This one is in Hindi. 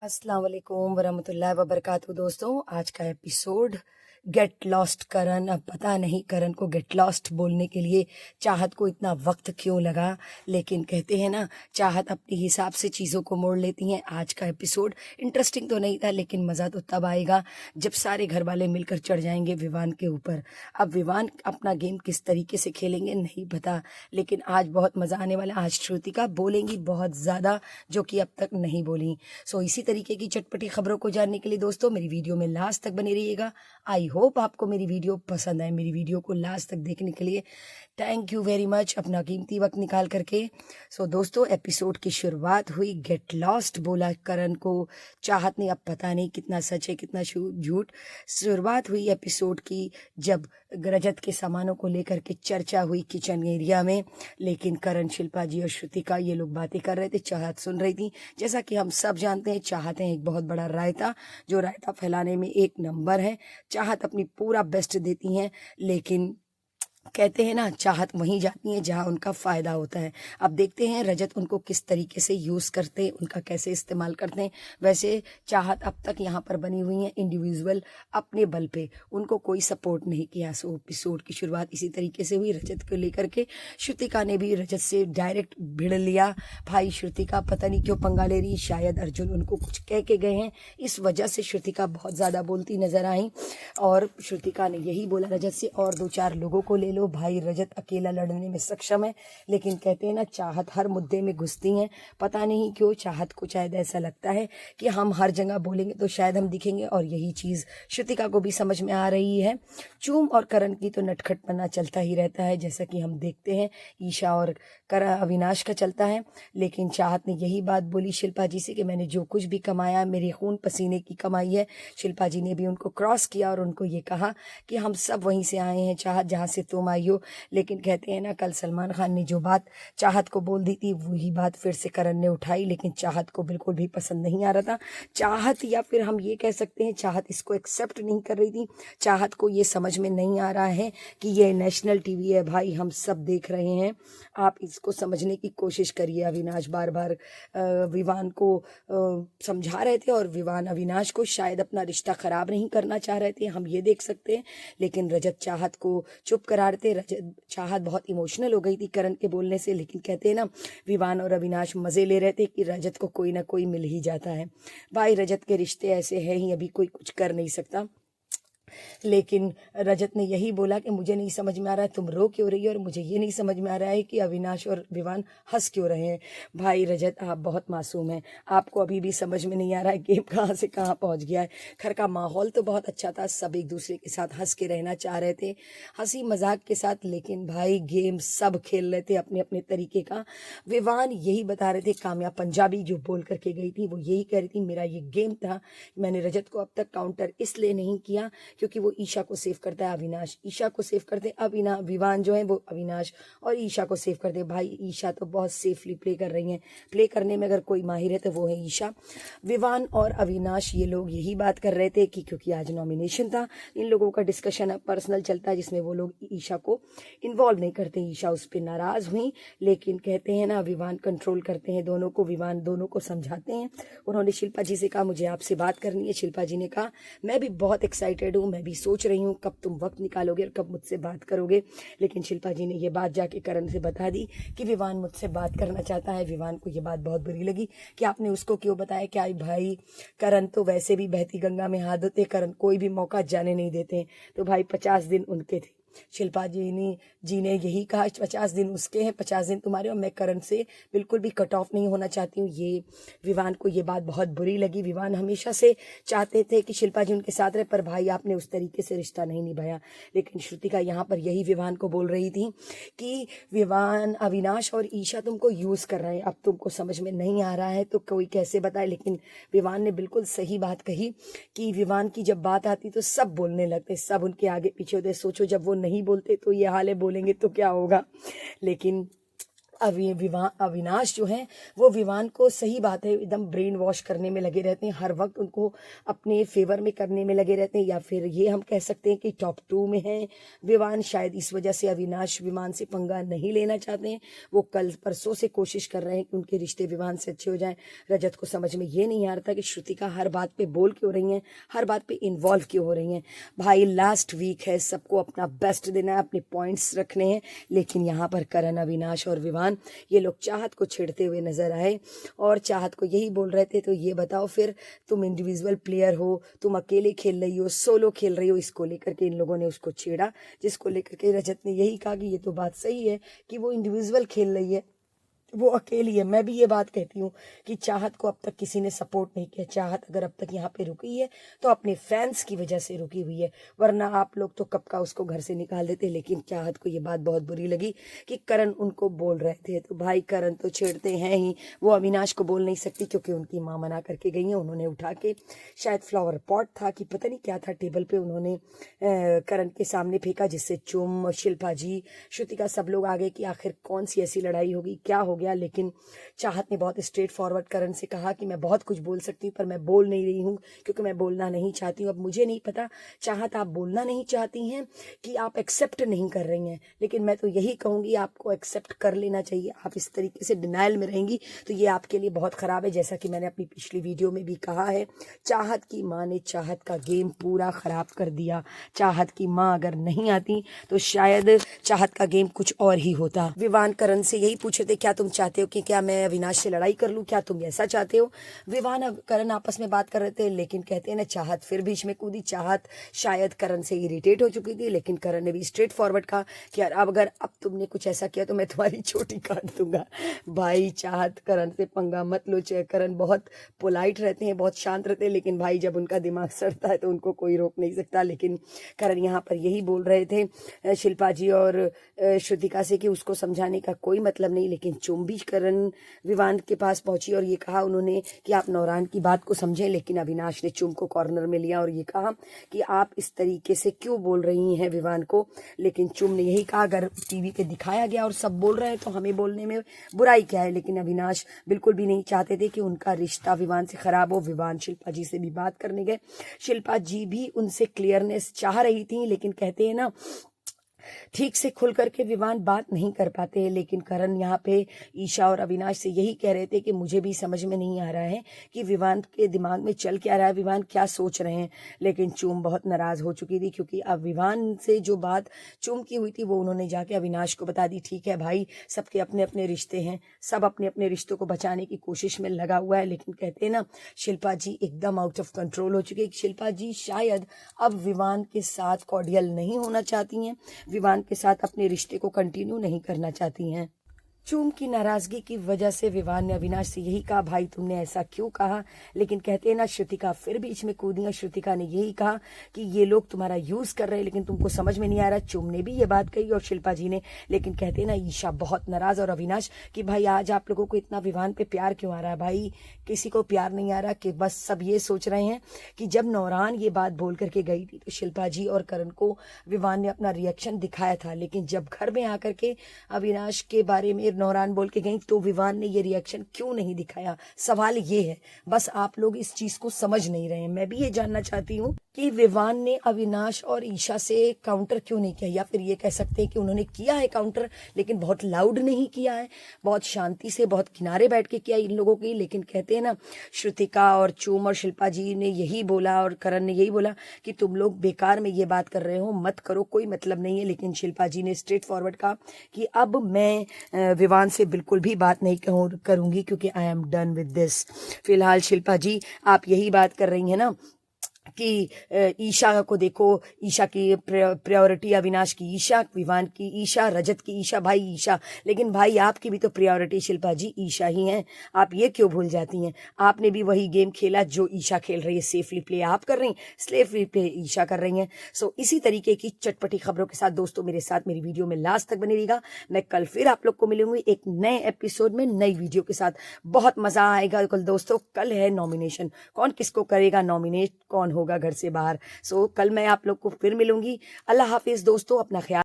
अस्सलाम वालेकुम वरहमतुल्लाहि वबरकातुहू। दोस्तों, आज का एपिसोड गेट लॉस्ट करण। अब पता नहीं करण को गेट लॉस्ट बोलने के लिए चाहत को इतना वक्त क्यों लगा, लेकिन कहते हैं ना, चाहत अपने हिसाब से चीज़ों को मोड़ लेती हैं। आज का एपिसोड इंटरेस्टिंग तो नहीं था, लेकिन मज़ा तो तब आएगा जब सारे घर वाले मिलकर चढ़ जाएंगे विवान के ऊपर। अब विवान अपना गेम किस तरीके से खेलेंगे नहीं पता, लेकिन आज बहुत मज़ा आने वाला है। आज श्रुतिका बोलेंगी बहुत ज़्यादा, जो कि अब तक नहीं बोली। सो इसी तरीके की चटपटी खबरों को जानने के लिए दोस्तों मेरी वीडियो में लास्ट तक बने रहिएगा। आई होप आपको मेरी वीडियो पसंद आए। मेरी वीडियो को लास्ट तक देखने के लिए थैंक यू वेरी मच, अपना कीमती वक्त निकाल करके। सो दोस्तों, एपिसोड की शुरुआत हुई गेट लॉस्ट बोला करण को चाहत ने। अब पता नहीं कितना सच है कितना झूठ। शुरुआत हुई एपिसोड की जब रजत के सामानों को लेकर के चर्चा हुई किचन एरिया में, लेकिन करण, शिल्पा जी और श्रुतिका ये लोग बातें कर रहे थे, चाहत सुन रही थी। जैसा कि हम सब जानते हैं, चाहते हैं एक बहुत बड़ा रायता, जो रायता फैलाने में एक नंबर है। चाहत अपनी पूरा बेस्ट देती हैं, लेकिन कहते हैं ना, चाहत वहीं जाती है जहां उनका फ़ायदा होता है। अब देखते हैं रजत उनको किस तरीके से यूज़ करते हैं, उनका कैसे इस्तेमाल करते हैं। वैसे चाहत अब तक यहाँ पर बनी हुई हैं इंडिविजुअल, अपने बल पे, उनको कोई सपोर्ट नहीं किया। सो एपिसोड की शुरुआत इसी तरीके से हुई रजत को लेकर के। श्रुतिका ने भी रजत से डायरेक्ट भिड़ लिया। भाई श्रुतिका पता नहीं क्यों पंगा ले रही, शायद अर्जुन उनको कुछ कह के गए हैं, इस वजह से श्रुतिका बहुत ज़्यादा बोलती नजर आई। और श्रुतिका ने यही बोला रजत से, और 2-4 लोगों को ले लो भाई, रजत अकेला लड़ने में सक्षम है। लेकिन कहते हैं ना, चाहत हर मुद्दे में घुसती हैं। पता नहीं क्यों चाहत को शायद ऐसा लगता है कि हम हर जगह बोलेंगे तो शायद हम दिखेंगे, और यही चीज़ श्रुतिका को भी समझ में आ रही है। चूम और करण की तो नटखटपना चलता ही रहता है, जैसा कि हम देखते हैं ईशा और अविनाश का चलता है। लेकिन चाहत ने यही बात बोली शिल्पा जी से कि मैंने जो कुछ भी कमाया मेरे खून पसीने की कमाई है। शिल्पा जी ने भी उनको क्रॉस किया और उनको ये कहा कि हम सब वहीं से आए हैं चाहत, जहाँ से तुम आई हो। लेकिन कहते हैं ना, कल सलमान खान ने जो बात चाहत को बोल दी थी, वही बात फिर से करण ने उठाई, लेकिन चाहत को बिल्कुल भी पसंद नहीं आ रहा था। चाहत, या फिर हम ये कह सकते हैं चाहत इसको एक्सेप्ट नहीं कर रही थी। चाहत को ये समझ में नहीं आ रहा है कि ये नेशनल टीवी है भाई, हम सब देख रहे हैं, आप इसको समझने की कोशिश करिए। अविनाश बार बार विवान को समझा रहे थे, और विवान अविनाश को शायद अपना रिश्ता खराब नहीं करना चाह रहे थे, हम ये देख सकते हैं। लेकिन रजत चाहत को चुप करा रहे थे। रजत चाहत बहुत इमोशनल हो गई थी करण के बोलने से, लेकिन कहते हैं ना, विवान और अविनाश मज़े ले रहे थे कि रजत को कोई ना कोई मिल ही जाता है। भाई रजत के रिश्ते ऐसे हैं ही, अभी कोई कुछ कर नहीं सकता। लेकिन रजत ने यही बोला कि मुझे नहीं समझ में आ रहा है तुम रो क्यों रही हो, और मुझे ये नहीं समझ में आ रहा है कि अविनाश और विवान हंस क्यों रहे हैं। भाई रजत, आप बहुत मासूम हैं, आपको अभी भी समझ में नहीं आ रहा है गेम कहाँ से कहाँ पहुँच गया है। घर का माहौल तो बहुत अच्छा था, सब एक दूसरे के साथ हंस के रहना चाह रहे थे, हंसी मजाक के साथ, लेकिन भाई गेम सब खेल रहे थे अपने अपने तरीके का। विवान यही बता रहे थे, कामया पंजाबी जो बोल करके गई थी वो यही कह रही थी, मेरा ये गेम था, मैंने रजत को अब तक काउंटर इसलिए नहीं किया क्योंकि वो ईशा को सेव करता है, अविनाश ईशा को सेव करते हैं। विवान जो है वो अविनाश और ईशा को सेव करते हैं। भाई ईशा तो बहुत सेफली प्ले कर रही हैं, प्ले करने में अगर कोई माहिर है तो वो है ईशा। विवान और अविनाश ये लोग यही बात कर रहे थे कि क्योंकि आज नॉमिनेशन था, इन लोगों का डिस्कशन पर्सनल चलता है जिसमें वो लोग ईशा को इन्वॉल्व नहीं करते। ईशा उस पर नाराज हुई, लेकिन कहते हैं ना, विवान कंट्रोल करते हैं दोनों को, विवान दोनों को समझाते हैं। उन्होंने शिल्पा जी से कहा मुझे आपसे बात करनी है। शिल्पा जी ने कहा मैं भी बहुत एक्साइटेड हूँ, मैं भी सोच रही हूँ कब तुम वक्त निकालोगे और कब मुझसे बात करोगे। लेकिन शिल्पा जी ने ये बात जाके करण से बता दी कि विवान मुझसे बात करना चाहता है। विवान को ये बात बहुत बुरी लगी कि आपने उसको क्यों बताया। क्या भाई, करण तो वैसे भी बहती गंगा में हाथ धोते, करण कोई भी मौका जाने नहीं देते। तो भाई 50 दिन उनके थे, शिल्पा जी ने यही कहा 50 दिन उसके हैं, 50 दिन तुम्हारे, और मैं करण से बिल्कुल भी कट ऑफ नहीं होना चाहती हूँ। ये विवान को ये बात बहुत बुरी लगी। विवान हमेशा से चाहते थे कि शिल्पा जी उनके साथ रहे, पर भाई आपने उस तरीके से रिश्ता नहीं निभाया। लेकिन श्रुतिका यहाँ पर यही विवान को बोल रही थी कि विवान, अविनाश और ईशा तुमको यूज़ कर रहे हैं, अब तुमको समझ में नहीं आ रहा है तो कोई कैसे बताए। लेकिन विवान ने बिल्कुल सही बात कही कि विवान की जब बात आती तो सब बोलने लगते, सब उनके आगे पीछे होते। सोचो जब वो नहीं बोलते तो ये हाल है, बोलेंगे तो क्या होगा। लेकिन अविनाश जो हैं वो विवान को, सही बात है, एकदम ब्रेन वॉश करने में लगे रहते हैं, हर वक्त उनको अपने फेवर में करने में लगे रहते हैं, या फिर ये हम कह सकते हैं कि टॉप 2 में हैं विवान। शायद इस वजह से अविनाश विवान से पंगा नहीं लेना चाहते हैं। वो कल परसों से कोशिश कर रहे हैं कि उनके रिश्ते विवान से अच्छे हो जाएं। रजत को समझ में ये नहीं आ रहा था कि श्रुतिका हर बात पे बोल क्यों रही हैं, हर बात पे इन्वॉल्व क्यों हो रही हैं। भाई लास्ट वीक है, सबको अपना बेस्ट देना है, अपने पॉइंट्स रखने हैं, लेकिन यहाँ पर करण, अविनाश और विवान ये लोग चाहत को छेड़ते हुए नजर आए और चाहत को यही बोल रहे थे, तो ये बताओ फिर तुम इंडिविजुअल प्लेयर हो, तुम अकेले खेल रही हो, सोलो खेल रही हो, इसको लेकर के इन लोगों ने उसको छेड़ा, जिसको लेकर के रजत ने यही कहा कि ये तो बात सही है कि वो इंडिविजुअल खेल रही है, वो अकेली है। मैं भी ये बात कहती हूँ कि चाहत को अब तक किसी ने सपोर्ट नहीं किया। चाहत अगर अब तक यहाँ पे रुकी है तो अपने फैंस की वजह से रुकी हुई है, वरना आप लोग तो कब का उसको घर से निकाल देते। लेकिन चाहत को ये बात बहुत बुरी लगी कि करण उनको बोल रहे थे, तो भाई करण तो छेड़ते हैं ही, वो अविनाश को बोल नहीं सकती क्योंकि उनकी माँ मना करके गई है। उन्होंने उठा के शायद फ्लावर पॉट था कि पता नहीं क्या था टेबल पे, उन्होंने करण के सामने फेंका, जिससे चुम, शिल्पा जी, श्रुतिका सब लोग आ गए कि आखिर कौन सी ऐसी लड़ाई होगी, क्या हो गया। लेकिन चाहत ने बहुत स्ट्रेट फॉरवर्ड करण से कहा कि मैं बहुत कुछ बोल सकती हूँ पर मैं बोल नहीं रही हूँ क्योंकि मैं बोलना नहीं चाहती हूँ। अब मुझे नहीं पता चाहत आप बोलना नहीं चाहती हैं कि आप एक्सेप्ट नहीं कर रही हैं, लेकिन मैं तो यही कहूँगी आपको एक्सेप्ट कर लेना चाहिए। आप इस तरीके से डिनाइल में रहेंगी तो ये आपके लिए बहुत ख़राब है। जैसा कि मैंने अपनी पिछली वीडियो में भी कहा है, चाहत की माँ ने चाहत का गेम पूरा ख़राब कर दिया। चाहत की माँ अगर नहीं आती तो शायद चाहत का गेम कुछ और ही होता। विवान करण से यही पूछे थे, क्या तुम चाहते हो कि क्या मैं अविनाश से लड़ाई कर लूं, क्या तुम ऐसा चाहते हो। विवान और करण आपस में बात कर रहे थे, लेकिन कहते हैं ना चाहत फिर बीच में कूदी। चाहत शायद करण से इरिटेट हो चुकी थी, लेकिन करण ने भी स्ट्रेट फॉरवर्ड कहा कि यार अब तुमने कुछ ऐसा किया तो मैं तुम्हारी चोटी काट दूंगा। भाई चाहत करण से पंगा मत लो। करण बहुत पोलाइट रहते हैं, बहुत शांत रहते हैं, लेकिन भाई जब उनका दिमाग सड़ता है तो उनको कोई रोक नहीं सकता। लेकिन करण यहाँ पर यही बोल रहे थे शिल्पा जी और श्रुतिका से कि उसको समझाने का कोई मतलब नहीं। लेकिन चुम्बी करण विवान के पास पहुंची और ये कहा उन्होंने कि आप नौरान की बात को समझें, लेकिन अविनाश ने चुम को कॉर्नर में लिया और ये कहा कि आप इस तरीके से क्यों बोल रही हैं विवान को। लेकिन चुम ने यही कहा अगर टीवी पे दिखाया गया और सब बोल रहे हैं तो हमें बोलने में बुराई क्या है। लेकिन अविनाश बिल्कुल भी नहीं चाहते थे कि उनका रिश्ता विवान से खराब हो। विवान शिल्पा जी से भी बात करने गए, शिल्पा जी भी उनसे क्लियरनेस चाह रही थी, लेकिन कहते हैं ना ठीक से खुल करके विवान बात नहीं कर पाते हैं। लेकिन करण यहाँ पे ईशा और अविनाश से यही कह रहे थे कि मुझे भी समझ में नहीं आ रहा है कि विवान के दिमाग में चल क्या रहा है, विवान क्या सोच रहे हैं। लेकिन चुम बहुत नाराज हो चुकी थी क्योंकि अब विवान से जो बात चुम की हुई थी वो उन्होंने जाके अविनाश को बता दी। ठीक है भाई, सबके अपने अपने रिश्ते हैं, सब अपने अपने रिश्तों को बचाने की कोशिश में लगा हुआ है। लेकिन कहते हैं ना शिल्पा जी एकदम आउट ऑफ कंट्रोल हो चुकी है। शिल्पा जी शायद अब विवान के साथ कॉर्डियल नहीं होना चाहती हैं, विवान के साथ अपने रिश्ते को कंटिन्यू नहीं करना चाहती हैं। चुम की नाराजगी की वजह से विवान ने अविनाश से यही कहा भाई तुमने ऐसा क्यों कहा। लेकिन कहते हैं ना श्रुतिका फिर बीच में कूदी और श्रुतिका ने यही कहा कि ये लोग तुम्हारा यूज कर रहे हैं लेकिन तुमको समझ में नहीं आ रहा। चुम ने भी ये बात कही और शिल्पा जी ने। लेकिन कहते हैं ना ईशा बहुत नाराज और अविनाश कि भाई आज आप लोगों को इतना विवान पे प्यार क्यों आ रहा है। भाई किसी को प्यार नहीं आ रहा, कि बस सब ये सोच रहे हैं कि जब नौरान ये बात बोल करके गई थी तो शिल्पा जी और करण को विवान ने अपना रिएक्शन दिखाया था, लेकिन जब घर में आकर के अविनाश के बारे में नौरान बोल के गई तो विवान ने ये रिएक्शन क्यों नहीं दिखाया। सवाल ये है, बस आप लोग इस चीज को समझ नहीं रहे हैं। मैं भी ये जानना चाहती हूँ कि विवान ने अविनाश और ईशा से काउंटर क्यों नहीं किया, या फिर ये कह सकते हैं कि उन्होंने किया है काउंटर लेकिन बहुत लाउड नहीं किया है, बहुत शांति से बहुत किनारे बैठ के किया इन लोगों की। लेकिन कहते हैं ना श्रुतिका और चूम और शिल्पा जी ने यही बोला और करण ने यही बोला कि तुम लोग बेकार में ये बात कर रहे हो, मत करो, कोई मतलब नहीं है। लेकिन शिल्पा जी ने स्ट्रेट फॉरवर्ड कहा कि अब मैं विवान से बिल्कुल भी बात नहीं करूंगी क्योंकि I am done with this. फिलहाल शिल्पा जी आप यही बात कर रही हैं ना कि ईशा को देखो, ईशा की प्रायोरिटी अविनाश की ईशा, विवान की ईशा, रजत की ईशा, भाई ईशा। लेकिन भाई आपकी भी तो प्रायोरिटी शिल्पा जी ईशा ही हैं, आप ये क्यों भूल जाती हैं। आपने भी वही गेम खेला जो ईशा खेल रही है, सेफली प्ले आप कर रही हैं, स्लेफली प्ले ईशा कर रही हैं। सो इसी तरीके की चटपटी खबरों के साथ दोस्तों मेरे साथ मेरी वीडियो में लास्ट तक बने रहिएगा। मैं कल फिर आप लोग को मिलूंगी एक नए एपिसोड में नई वीडियो के साथ, बहुत मजा आएगा। कल दोस्तों कल है नॉमिनेशन, कौन किसको करेगा नॉमिनेट, कौन होगा घर से बाहर। सो कल मैं आप लोग को फिर मिलूंगी। अल्लाह हाफिज दोस्तों, अपना ख्याल